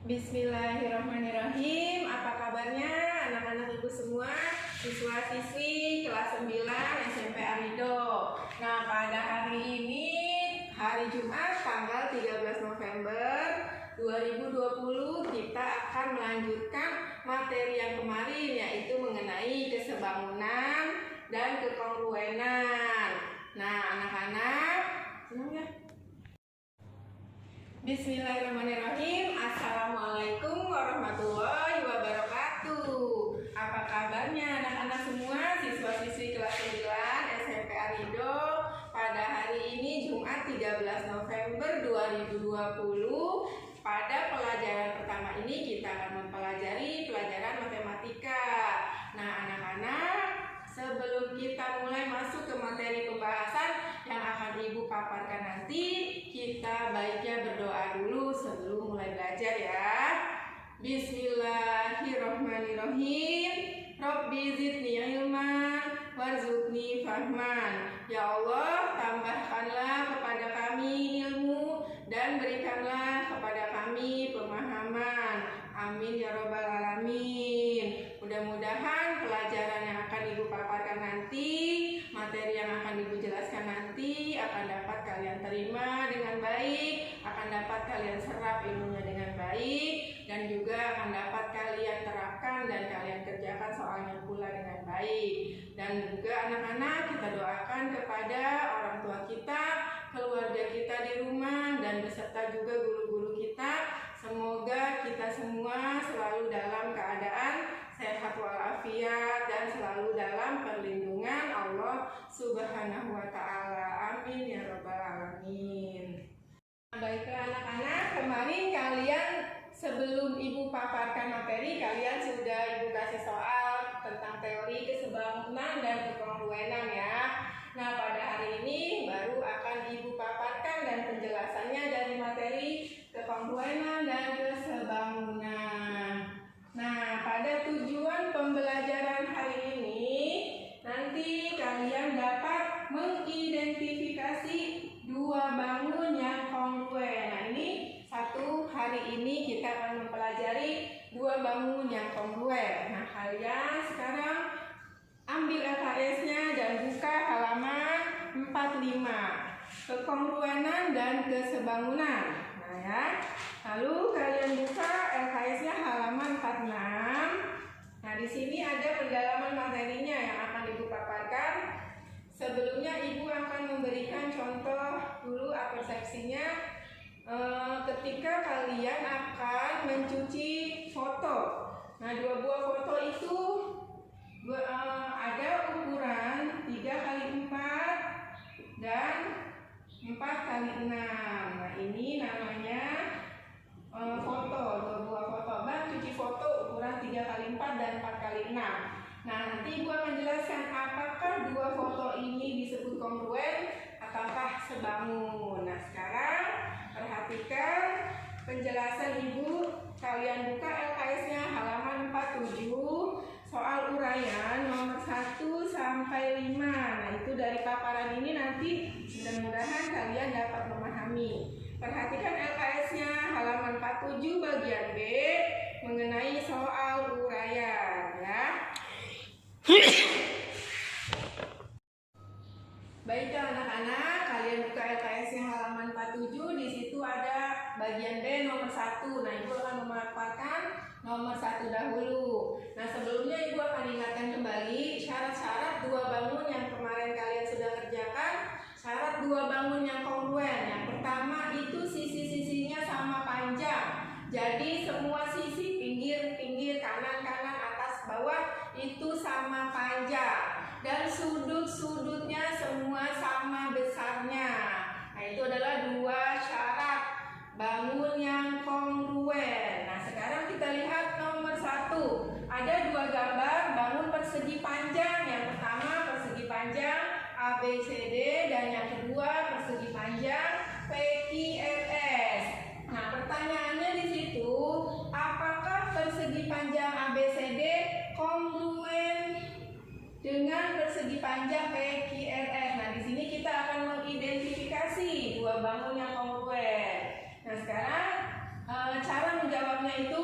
Bismillahirrahmanirrahim. Apa kabarnya anak-anak ibu semua, siswa-siswi kelas 9 SMP Arido. Nah, pada hari ini, hari Jumat tanggal 13 November 2020, kita akan melanjutkan materi yang kemarin, yaitu mengenai kesebangunan dan kekongruenan. Nah, anak-anak, senang ya? Bismillahirrahmanirrahim. Assalamualaikum warahmatullahi wabarakatuh. Apa kabarnya anak-anak semua, siswa-siswi kelas 9 SMP Arido? Pada hari ini Jumat 13 November 2020, pada pelajaran pertama ini kita akan mempelajari pelajaran matematika. Nah, anak-anak, sebelum kita mulai masuk ke materi pembahasan yang akan ibu paparkan nanti, kita baiknya berdoa dulu sebelum mulai belajar ya. Bismillahirrahmanirrahim. Rabbi zidni ilman warzuqni fahman. Ya Allah, tambahkanlah kepada kami ilmu dan berikanlah kepada kami pemahaman. Amin ya robbal alamin. Mudah-mudahan pelajaran yang akan ibu paparkan nanti, materi yang akan ibu jelaskan nanti akan dapat kalian terima dengan baik, akan dapat kalian serap ilmunya dengan baik, dan juga akan dapat kalian terapkan dan kalian kerjakan soalnya pula dengan baik. Dan juga anak-anak, kita doakan kepada orang tua kita, keluarga kita di rumah, dan beserta juga guru-guru kita, semoga kita semua selalu dalam keadaan sehat walafiat dan selalu dalam perlindungan Allah Subhanahu wa ta'ala. Amin ya robbal alamin. Baiklah anak-anak, kemarin kalian sebelum ibu paparkan materi, kalian sudah ibu kasih soal tentang teori kesebangunan dan kekongruenan ya. Nah, pada hari ini baru akan ibu paparkan dan penjelasannya dari materi kekongruenan dan kesebangunan. Nah, pada tujuan pembelajaran hari ini, nanti kalian dapat mengidentifikasi dua bangun yang kongruen. Nah, ini satu hari ini kita akan mempelajari dua bangun yang kongruen. Nah, kalian sekarang ambil LKS-nya dan buka halaman 45. Kekongruenan dan kesebangunan. Nah ya, lalu kalian buka LKS-nya halaman 46. Nah, di sini ada pendalaman materinya yang akan ibu paparkan. Sebelumnya ibu akan memberikan contoh dulu persepsinya ketika kalian akan mencuci foto. Nah, dua buah foto itu ada ukuran 3x4 dan 4x6. Nah, ini namanya foto, dua buah foto. Bang, cuci foto ukuran 3x4 dan 4x6. Nah, nanti ibu akan jelaskan apakah dua foto ini disebut kongruen ataukah sebangun. Nah, sekarang perhatikan penjelasan ibu. Kalian buka LKS-nya halaman 47. Soal uraian nomor 1 sampai 5. Nah, itu dari paparan ini nanti mudah-mudahan kalian dapat memahami. Perhatikan LKS-nya halaman 47 bagian B mengenai soal uraian ya. Baiklah anak-anak, kalian buka LKS-nya halaman 47. Di situ ada bagian B nomor 1. Nah, ibu akan memaparkan nomor 1 dahulu. Nah, sebelumnya ibu akan ingatkan kembali syarat-syarat dua bangun yang kemarin kalian sudah kerjakan. Syarat dua bangun yang kongruen. Yang pertama itu sisi-sisinya sama panjang. Jadi semua sisi, pinggir-pinggir, kanan-kanan, atas, bawah itu sama panjang. Dan sudut-sudutnya semua sama besarnya. Nah, itu adalah dua syarat bangun yang kongruen. Nah, sekarang kita lihat nomor 1. Ada dua gambar bangun persegi panjang. Yang pertama persegi panjang ABCD dan yang kedua persegi panjang PQRS. Nah, pertanyaannya di situ, apakah persegi panjang ABCD kongruen dengan persegi panjang PQRS? Nah, di sini kita akan mengidentifikasi dua bangun yang kongruen. Nah, sekarang cara menjawab awalnya itu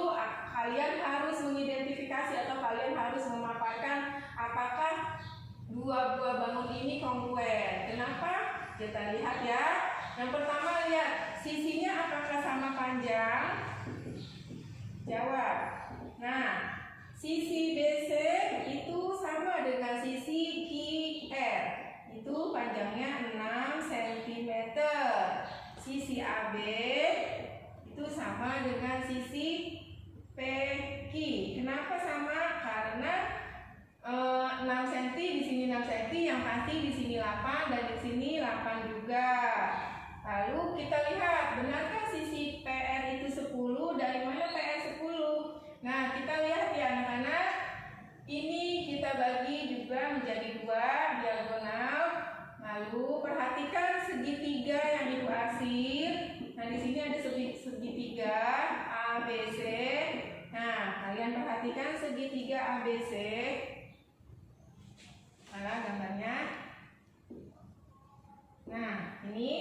kalian harus mengidentifikasi atau kalian harus memaparkan apakah dua buah bangun ini kongruen. Kenapa? Kita lihat ya. Yang pertama, lihat sisinya apakah sama panjang? Jawab. Nah, sisi BC itu sama dengan sisi QR. Itu panjangnya 6 cm. Sisi AB itu sama dengan sisi PQ. Kenapa sama? Karena 6 cm di sini 6 cm, yang pasti di sini 8 dan di sini 8 juga. Lalu kita lihat, benarkah sisi PR itu 10? Dari mana PR 10? Nah, kita lihat ya anak-anak. Ini kita bagi juga menjadi 2 diagonal. Lalu perhatikan segitiga yang itu arsir. Nah, di sini ada segitiga ABC. Nah, kalian perhatikan segitiga ABC. Mana gambarnya? Nah, ini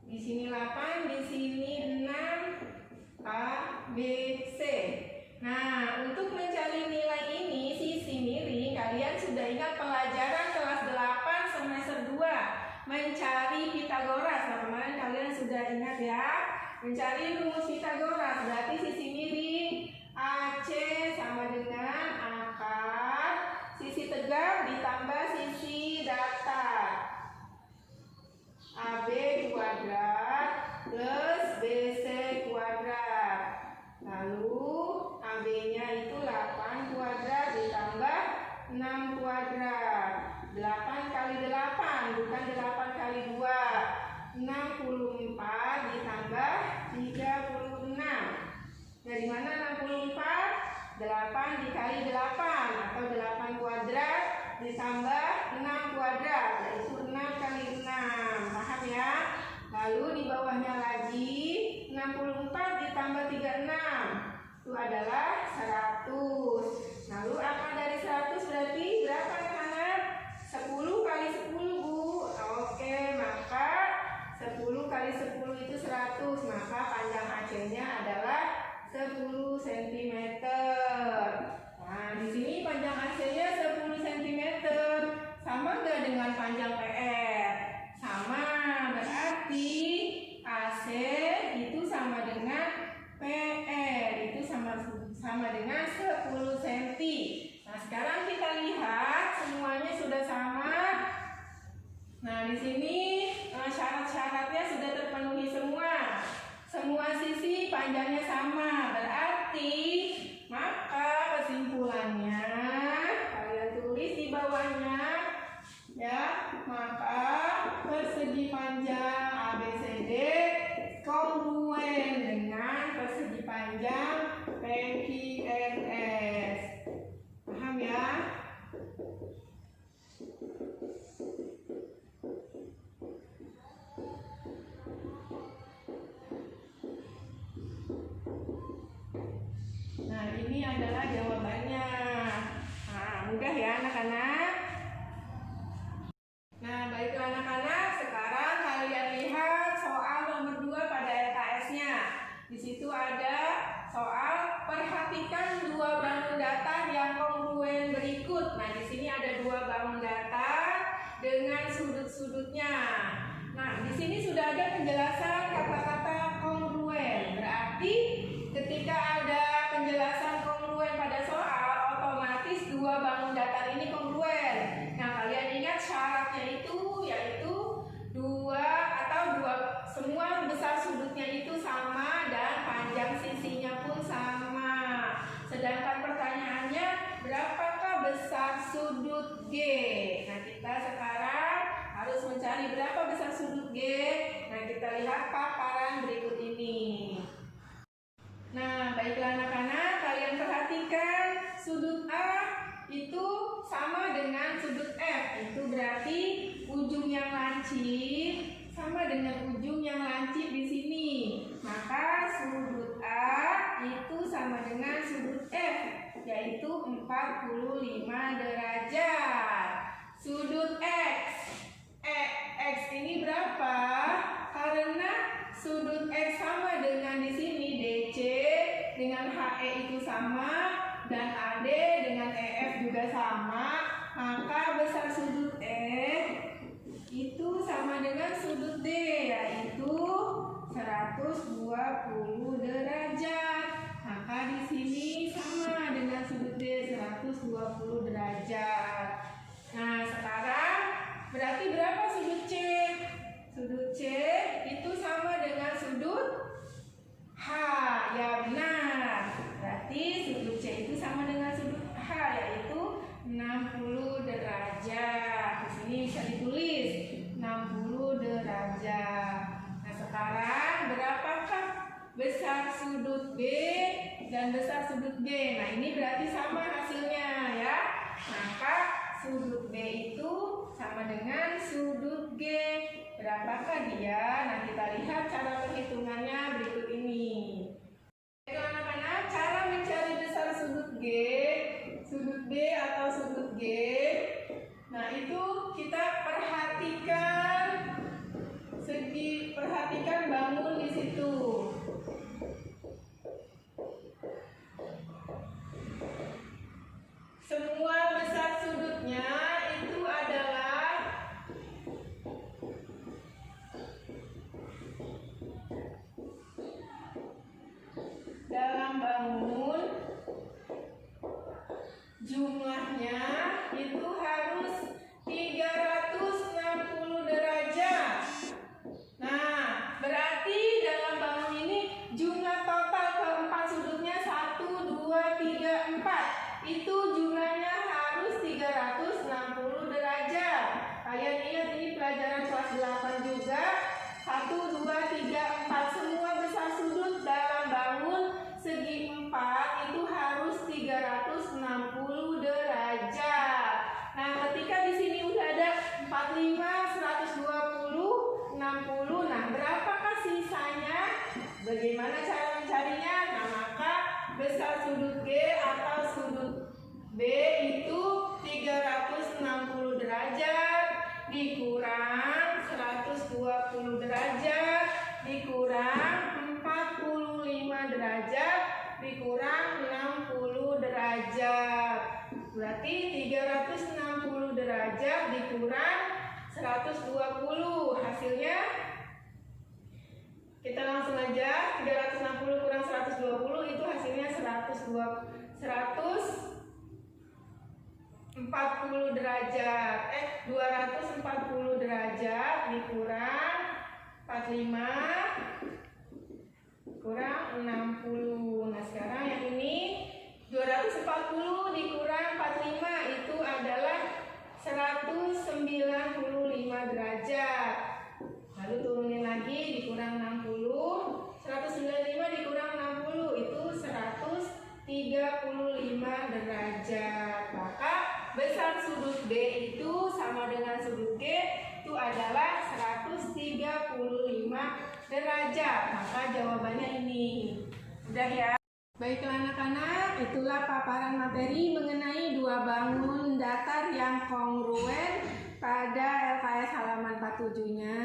di sini 8, di sini 6 ABC. Nah, untuk mencari nilai ini sisi miring, kalian sudah ingat pelajaran kelas 8 semester 2 mencari Pitagoras. Nah, kemarin kalian sudah ingat ya, mencari rumus Pitagoras. Berarti sisi miring AC sama dengan akar sisi tegak ditambah sisi datar. AB kuadrat plus BC kuadrat. Lalu AB-nya itu 8 kuadrat ditambah 6 kuadrat. 8 kali 8, bukan 8 kali 2. 64 ditambah 36. Dari mana 64? 8 dikali 8 atau 8 kuadrat ditambah 6 kuadrat, yaitu 6 kali 6. Paham ya? Lalu di bawahnya lagi 64 ditambah 36. Itu adalah 100. Lalu akar dari 100 berarti berapa anak-anak? 10 kali 10, Bu. Oke, maka 10 kali 10 itu 100. Maka panjang AC-nya adalah 10 cm. Nah, di sini panjang AC-nya 10 cm. Sama nggak dengan panjang PR? Sama. Berarti AC itu sama dengan PR. Itu sama dengan 10 cm. Nah, sekarang kita lihat semuanya sudah sama. Nah, di sini syarat-syaratnya sudah terpenuhi semua. Semua sisi panjangnya sama. Berarti maka kesimpulannya kalian tulis di bawahnya ya. Maka persegi panjang ABCD kongruen dengan persegi panjang PQRS. Paham ya? Nah, ini adalah jawabannya. Nah, mudah ya anak-anak. Nah, baiklah anak-anak, sekarang kalian lihat soal nomor 2 pada LKS-nya. Di situ ada soal perhatikan 2 bangun datar yang kongruen berikut. Nah, di sini ada 2 bangun datar dengan sudut-sudutnya. Nah, di sini sudah ada penjelasan kata-kata kongruen. Berarti ketika ada penjelasan kongruen pada soal, otomatis 2 bangun datar ini kongruen. Nah, kalian ingat syaratnya itu yaitu 2 semua besar sudutnya itu sama dan panjang sisinya pun sama. Sedangkan pertanyaannya, berapakah besar sudut G? Nah, kita sekarang harus mencari berapa besar sudut G. Nah, kita lihat paparan berikut ini. Nah, baiklah anak-anak, kalian perhatikan sudut A itu sama dengan sudut F. Itu berarti ujung yang lancip sama dengan ujung yang lancip di sini. Maka sudut A itu sama dengan sudut F, yaitu 45 derajat. Sudut X ini berapa? Karena sudut X sama dengan di sini DC HE itu sama dan AD dengan EF juga sama, maka besar sudut E itu sama dengan sudut D, yaitu 120 derajat. Maka di sini sama dengan sudut D 120 derajat. Nah, sekarang berarti berapa sudut C? Sudut C itu sama dengan sudut H. Ya benar. Berarti sudut C itu sama dengan sudut H, yaitu 60 derajat. Di sini bisa ditulis 60 derajat. Nah, sekarang berapakah besar sudut B dan besar sudut G? Nah, ini berarti sama hasilnya ya. Maka sudut B itu sama dengan sudut G. Berapakah dia? Nah, kita lihat cara perhitungannya berikut ini. Baik anak-anak, cara mencari besar sudut G, sudut B atau sudut G. Nah, itu kita perhatikan bangun di situ. Semua besar sudutnya itu adalah dalam bangun, jumlahnya itu harus 360 derajat. Nah, berarti dalam bangun ini jumlah total keempat sudutnya 1, 2, 3, 4. Itu jumlahnya harus 360 derajat. Kalian ingat ini pelajaran kelas 8 juga. 1, 2, 3, 4. Semua besar sudut dalam bangun segi 4 itu harus 360 derajat. Nah, ketika di sini udah ada 45, 120, 60. Nah, berapakah sisanya? Bagaimana cara mencarinya? Nah, maka besar sudut G atau sudut B itu 360 derajat dikurang 120 derajat dikurang 45 derajat dikurang 60 derajat. Berarti 360 derajat dikurang 120. Hasilnya kita langsung aja, 360 kurang 120 itu hasilnya 240 derajat. 240 derajat dikurang 45 kurang 60. Nah, sekarang yang ini 240 dikurang 45 itu adalah 195 derajat. Lalu turunin lagi dikurang 60. 195 dikurang 60 itu 135 derajat. Maka besar sudut B itu sama dengan sudut G itu adalah 135 derajat. Maka jawabannya ini. Udah ya. Baiklah anak-anak, itulah paparan materi mengenai dua bangun datar yang kongruen pada LKS halaman 47-nya.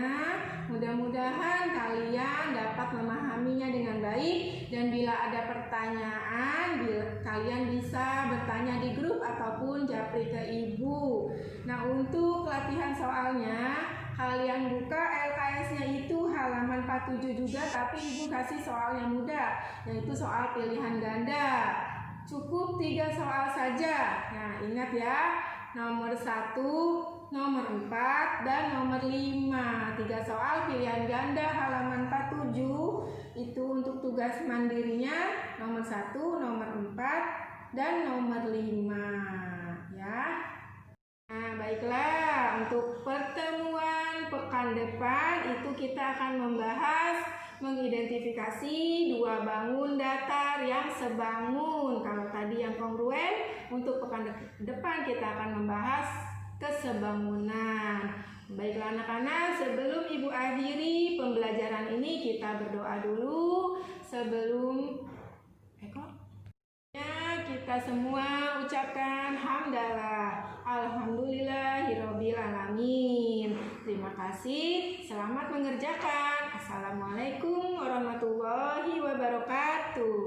Mudah-mudahan kalian dapat memahaminya dengan baik, dan bila ada pertanyaan, kalian bisa bertanya di grup ataupun japri ke ibu. Nah, untuk latihan soalnya, kalian buka LKS-nya itu halaman 47 juga, tapi ibu kasih soal yang mudah, yaitu soal pilihan ganda. Cukup 3 soal saja. Nah, ingat ya, nomor 1, nomor 4, dan nomor 5. 3 soal pilihan ganda halaman 47 itu untuk tugas mandirinya nomor 1, nomor 4, dan nomor 5 ya. Nah, baiklah, untuk pertemuan pekan depan itu kita akan membahas mengidentifikasi dua bangun datar yang sebangun. Kalau tadi yang kongruen, untuk pekan depan kita akan membahas kesebangunan. Baiklah anak-anak, sebelum ibu akhiri pembelajaran ini, kita berdoa dulu sebelum kita semua ucapkan hamdalah, alhamdulillahirabbil alamin. Terima kasih, selamat mengerjakan. Assalamualaikum warahmatullahi wabarakatuh.